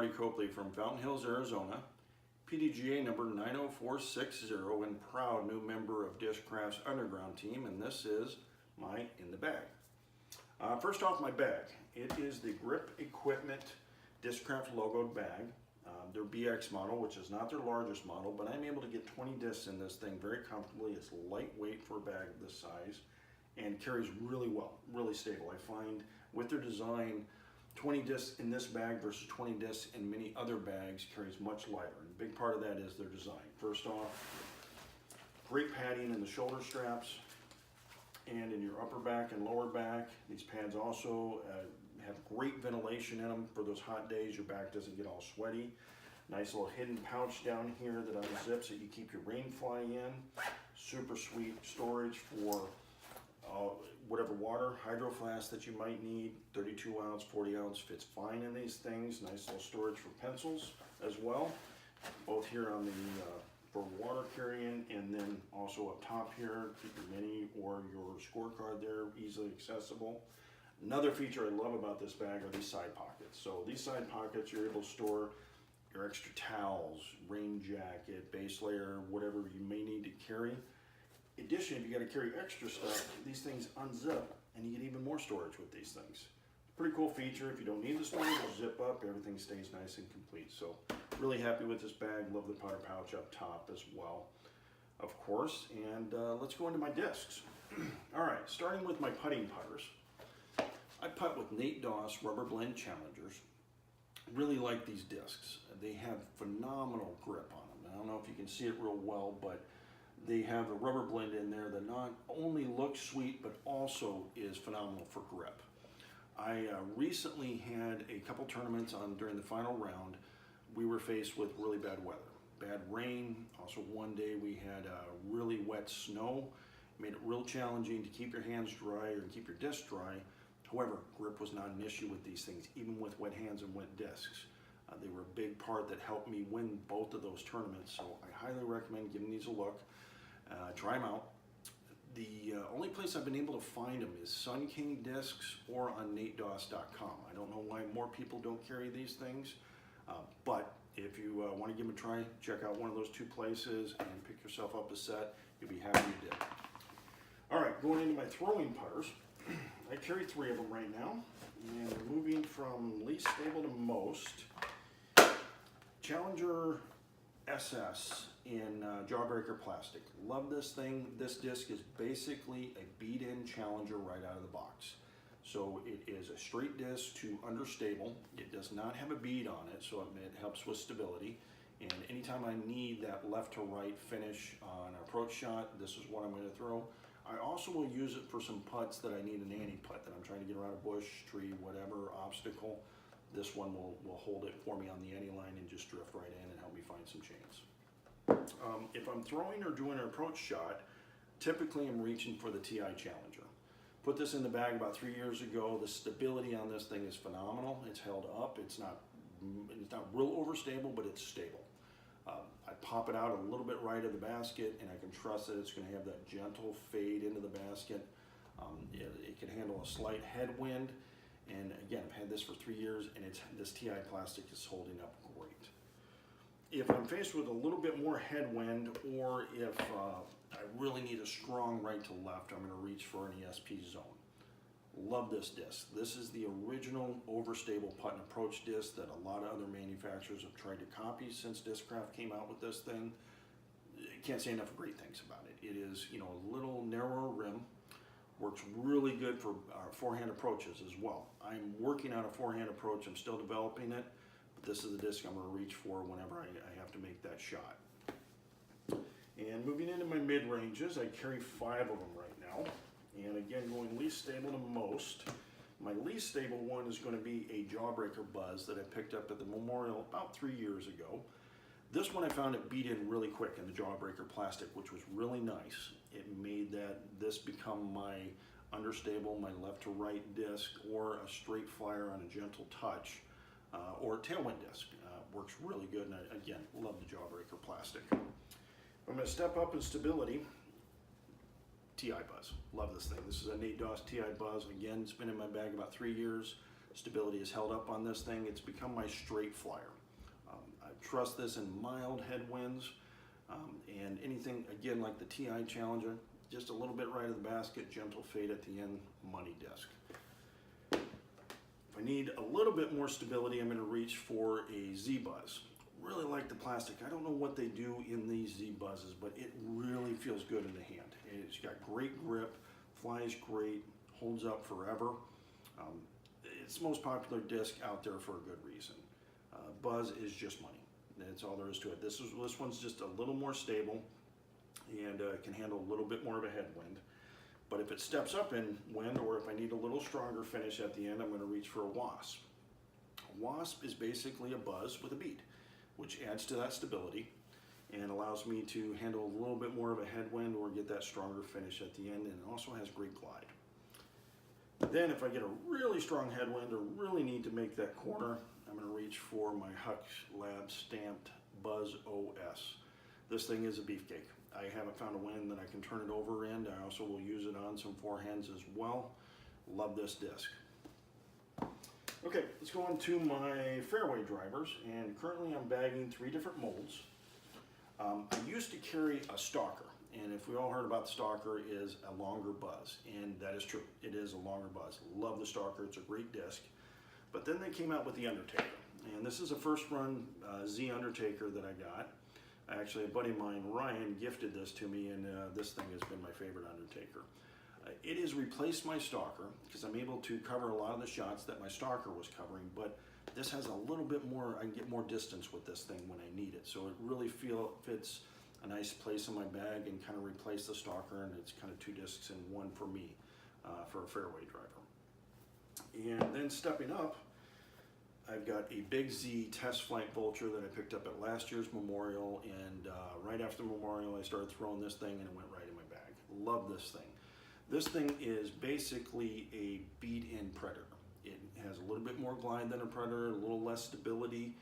Marty Coplea from Fountain Hills, Arizona, PDGA number 90460, and proud new member of Discraft's Underground team, and this is my In the Bag. First off, my bag. It is the Grip Equipment Discraft logoed bag. Their BX model, which is not their largest model, but I'm able to get 20 discs in this thing very comfortably. It's lightweight for a bag of this size and carries really well, really stable. I find with their design, 20 discs in this bag versus 20 discs in many other bags carries much lighter. And a big part of that is their design. First off, great padding in the shoulder straps and in your upper back and lower back. These pads also have great ventilation in them for those hot days. Your back doesn't get all sweaty. Nice little hidden pouch down here that unzips that you keep your rain fly in. Super sweet storage for whatever water, hydro flask that you might need. 32 ounce, 40 ounce fits fine in these things. Nice little storage for pencils as well. Both here on the for water carrying, and then also up top here, keep your mini or your scorecard there, easily accessible. Another feature I love about this bag are these side pockets. So these side pockets, you're able to store your extra towels, rain jacket, base layer, whatever you may need to carry. In addition, if you got to carry extra stuff, these things unzip and you get even more storage with these things. Pretty cool feature. If you don't need the storage, it'll zip up, everything stays nice and complete. So really happy with this bag. Love the powder pouch up top as well, of course. And let's go into my discs. All right, starting with my putting putters. I putt with Nate Doss Rubber Blend Challengers. Really like these discs. They have phenomenal grip on them. I don't know if you can see it real well, but they have a rubber blend in there that not only looks sweet, but also is phenomenal for grip. I recently had a couple tournaments on during the final round. We were faced with really bad weather, bad rain. Also one day we had really wet snow. It made it real challenging to keep your hands dry or keep your disc dry. However, grip was not an issue with these things, even with wet hands and wet discs. They were a big part that helped me win both of those tournaments, so I highly recommend giving these a look. Try them out. The only place I've been able to find them is Sun King Discs or on natedoss.com. I don't know why more people don't carry these things, but if you want to give them a try, check out one of those two places and pick yourself up a set. You'll be happy you did. All right, going into my throwing putters. I carry 3 of them right now, and moving from least stable to most. Challenger SS in Jawbreaker plastic. Love this thing. This disc is basically a bead-in Challenger right out of the box. So it is a straight disc to understable. It does not have a bead on it, so it helps with stability. And anytime I need that left to right finish on an approach shot, this is what I'm going to throw. I also will use it for some putts that I need an anti-putt that I'm trying to get around a bush, tree, whatever obstacle. This one will hold it for me on the anti-line and just drift right in and help me find some chains. If I'm throwing or doing an approach shot, typically I'm reaching for the TI Challenger. Put this in the bag about 3 years ago. The stability on this thing is phenomenal. It's held up. It's not real overstable, but it's stable. I pop it out a little bit right of the basket, and I can trust that it's going to have that gentle fade into the basket. It can handle a slight headwind, and again, I've had this for 3 years, and this TI plastic is holding up great. If I'm faced with a little bit more headwind, or if I really need a strong right to left, I'm going to reach for an ESP Zone. Love this disc. This is the original overstable putt and approach disc that a lot of other manufacturers have tried to copy since Discraft came out with this thing. Can't say enough great things about it. It is, a little narrower rim. Works really good for forehand approaches as well. I'm working on a forehand approach. I'm still developing it, but this is the disc I'm going to reach for whenever I have to make that shot. And moving into my mid-ranges, I carry 5 of them right now. And again, going least stable to most. My least stable one is going to be a Jawbreaker Buzz that I picked up at the Memorial about 3 years ago. This one I found it beat in really quick in the Jawbreaker plastic, which was really nice. It made this become my understable, my left to right disc, or a straight flyer on a gentle touch, or a tailwind disc. Works really good, and I, again, love the Jawbreaker plastic. I'm going to step up in stability. TI Buzz. Love this thing. This is a Nate Doss TI Buzz. Again, it's been in my bag about 3 years. Stability is held up on this thing. It's become my straight flyer. I trust this in mild headwinds and anything, again, like the TI Challenger, just a little bit right of the basket, gentle fade at the end, money disc. If I need a little bit more stability, I'm going to reach for a Z-Buzz. Really like the plastic. I don't know what they do in these Z-Buzzes, but it really feels good in the hand. It's got great grip, flies great, holds up forever. It's the most popular disc out there for a good reason. Buzz is just money. That's all there is to it. This one's just a little more stable and can handle a little bit more of a headwind. But if it steps up in wind, or if I need a little stronger finish at the end, I'm going to reach for a Wasp. A Wasp is basically a buzz with a bead, which adds to that stability and allows me to handle a little bit more of a headwind or get that stronger finish at the end, and it also has great glide. Then if I get a really strong headwind or really need to make that corner, I'm going to reach for my Huck Lab stamped Buzz OS. This thing is a beefcake. I haven't found a wind that I can turn it over in. I also will use it on some forehands as well. Love this disc. Okay, let's go into my fairway drivers, and currently I'm bagging 3 different molds. I used to carry a stalker, and if we all heard about the stalker, is a longer buzz, and that is true. It is a longer buzz. Love the stalker. It's a great disc. But then they came out with the Undertaker, and this is a first run Z Undertaker that I got. Actually, a buddy of mine, Ryan, gifted this to me, and this thing has been my favorite Undertaker. It has replaced my stalker because I'm able to cover a lot of the shots that my stalker was covering, but this has a little bit more, I can get more distance with this thing when I need it. So it really fits a nice place in my bag and kind of replace the stalker, and it's kind of 2 discs in one for me for a fairway driver. And then stepping up, I've got a Big Z Test Flight Vulture that I picked up at last year's Memorial, and right after Memorial I started throwing this thing and it went right in my bag. Love this thing. This thing is basically a bead-in Predator. It has a little bit more glide than a Predator, a little less stability.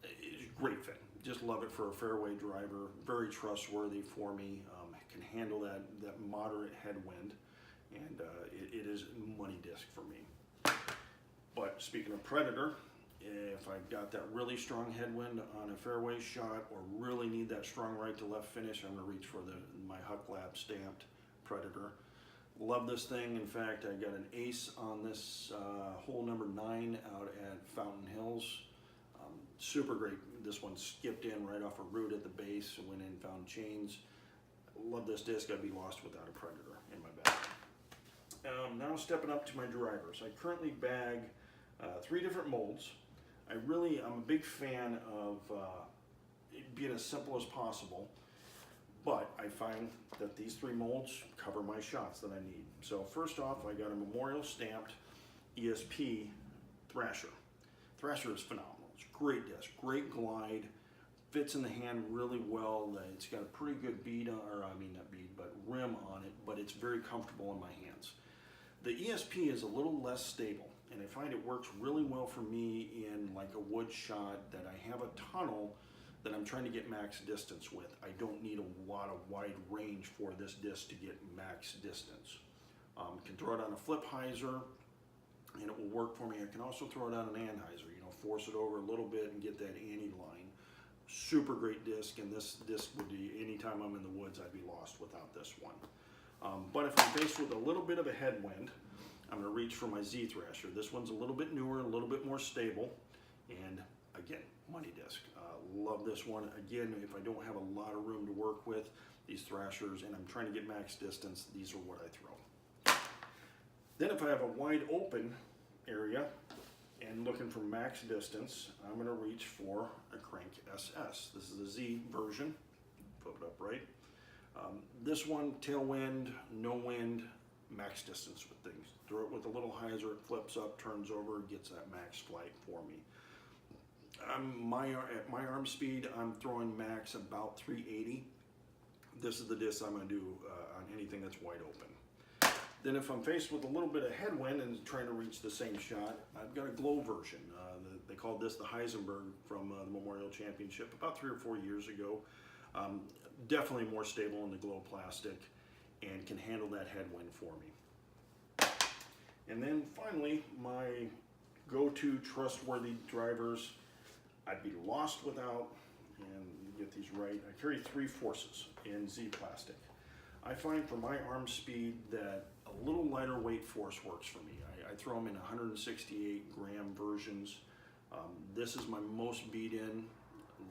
It's a great thing. Just love it for a fairway driver. Very trustworthy for me. It can handle that moderate headwind, and it is money disc for me. But speaking of Predator, if I've got that really strong headwind on a fairway shot or really need that strong right to left finish, I'm going to reach for my Huck Lab stamped Predator. Love this thing. In fact, I got an ace on this hole number 9 out at Fountain Hills. Super great. This one skipped in right off a root at the base and went in, found chains. Love this disc. I'd be lost without a Predator in my bag. Now stepping up to my drivers. I currently bag 3 different molds. I'm a big fan of it being as simple as possible, but I find that these 3 molds cover my shots that I need. So first off, I got a Memorial stamped ESP Thrasher. Thrasher is phenomenal. It's a great disc, great glide, fits in the hand really well. It's got a pretty good bead, rim on it, but it's very comfortable in my hands. The ESP is a little less stable, and I find it works really well for me in like a wood shot that I have a tunnel that I'm trying to get max distance with. I don't need a lot of wide range for this disc to get max distance. Can throw it on a flip hyzer and it will work for me. I can also throw it on an anhyzer, force it over a little bit and get that anti line. Super great disc, and this disc would be, anytime I'm in the woods, I'd be lost without this one. But if I'm faced with a little bit of a headwind, I'm going to reach for my Z Thrasher. This one's a little bit newer, a little bit more stable, and again, money disc. Love this one. Again, if I don't have a lot of room to work with, these Thrashers, and I'm trying to get max distance, these are what I throw. Then if I have a wide open area and looking for max distance, I'm going to reach for a Crank SS. This is the Z version. Flip it up right. This one, tailwind, no wind, max distance with things. Throw it with a little hyzer, it flips up, turns over, gets that max flight for me. At my arm speed, I'm throwing max about 380. This is the disc I'm going to do on anything that's wide open. Then if I'm faced with a little bit of headwind and trying to reach the same shot, I've got a glow version. They called this the Heisenberg from the Memorial Championship about 3 or 4 years ago. Definitely more stable in the glow plastic and can handle that headwind for me. And then finally, my go-to trustworthy drivers I'd be lost without, and get these right. I carry 3 forces in Z plastic. I find for my arm speed that a little lighter weight force works for me. I throw them in 168 gram versions. This is my most beat in,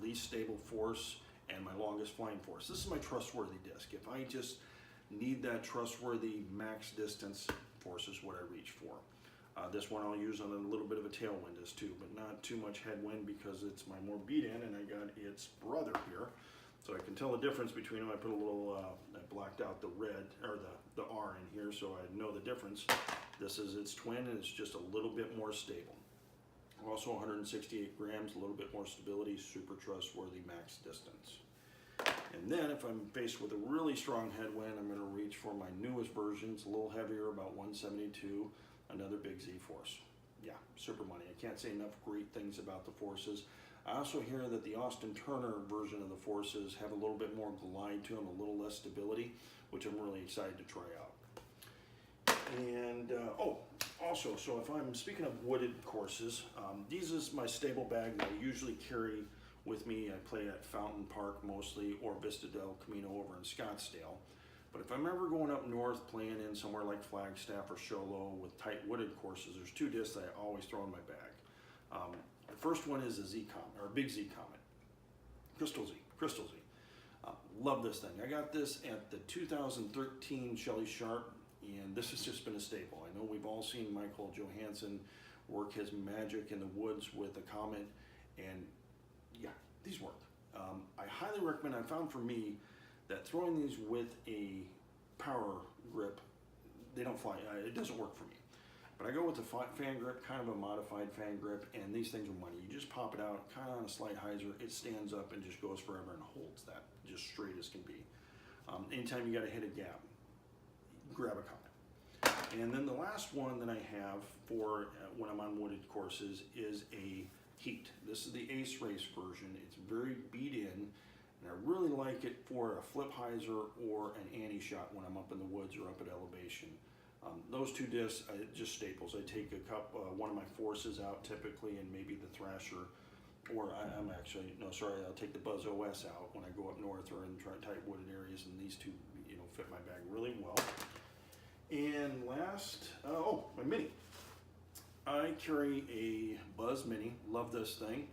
least stable force, and my longest flying force. This is my trustworthy disc. If I just need that trustworthy max distance, force is what I reach for. This one I'll use on a little bit of a tailwind is too, but not too much headwind because it's my more beat in, and I got its brother here. So I can tell the difference between them. I put a little, I blacked out the red, or the R in here so I know the difference. This is its twin, and it's just a little bit more stable. Also 168 grams, a little bit more stability, super trustworthy max distance. And then if I'm faced with a really strong headwind, I'm going to reach for my newest version. It's a little heavier, about 172, another big Z force. Yeah, super money. I can't say enough great things about the forces. I also hear that the Austin Turner version of the forces have a little bit more glide to them, a little less stability, which I'm really excited to try out. And also, so if I'm speaking of wooded courses, these is my stable bag that I usually carry with me. I play at Fountain Park mostly, or Vista del Camino over in Scottsdale. But if I'm ever going up north playing in somewhere like Flagstaff or Show Low with tight wooded courses, there's 2 discs that I always throw in my bag. The first one is a Z Comet, or a Big Z Comet, Crystal Z. Love this thing. I got this at the 2013 Shelley Sharp, and this has just been a staple. I know we've all seen Michael Johansson work his magic in the woods with a Comet, and yeah, these work. I highly recommend. I found for me that throwing these with a power grip, they don't fly. It doesn't work for me. But I go with the fan grip, kind of a modified fan grip, and these things are money. You just pop it out, kind of on a slight hyzer, it stands up and just goes forever and holds that just straight as can be. Anytime you got to hit a gap, grab a Comet. And then the last one that I have for when I'm on wooded courses is a Heat. This is the Ace Race version. It's very beat in, and I really like it for a flip hyzer or an anti-shot when I'm up in the woods or up at elevation. Those 2 discs, just staples. I take one of my forces out typically, and maybe the Thrasher, or I'll take the Buzz OS out when I go up north or in tight wooded areas, and these 2, fit my bag really well. And last, my Mini. I carry a Buzz Mini. Love this thing.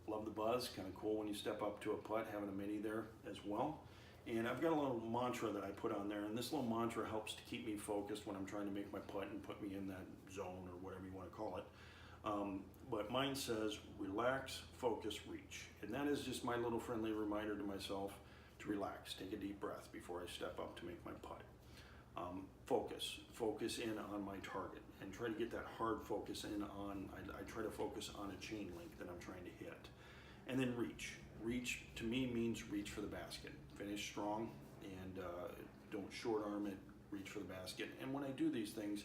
Love the buzz. Kind of cool when you step up to a putt, having a Mini there as well. And I've got a little mantra that I put on there, and this little mantra helps to keep me focused when I'm trying to make my putt and put me in that zone or whatever you want to call it. But mine says, relax, focus, reach. And that is just my little friendly reminder to myself to relax, take a deep breath before I step up to make my putt. Focus in on my target, and try to get that hard focus in on, I try to focus on a chain link that I'm trying to hit. And then reach. Reach to me means reach for the basket. Finish strong, and don't short arm it, reach for the basket. And when I do these things,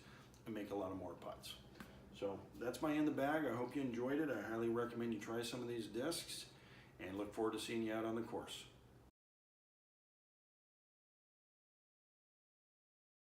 I make a lot of more putts. So that's my in the bag. I hope you enjoyed it. I highly recommend you try some of these discs, and look forward to seeing you out on the course.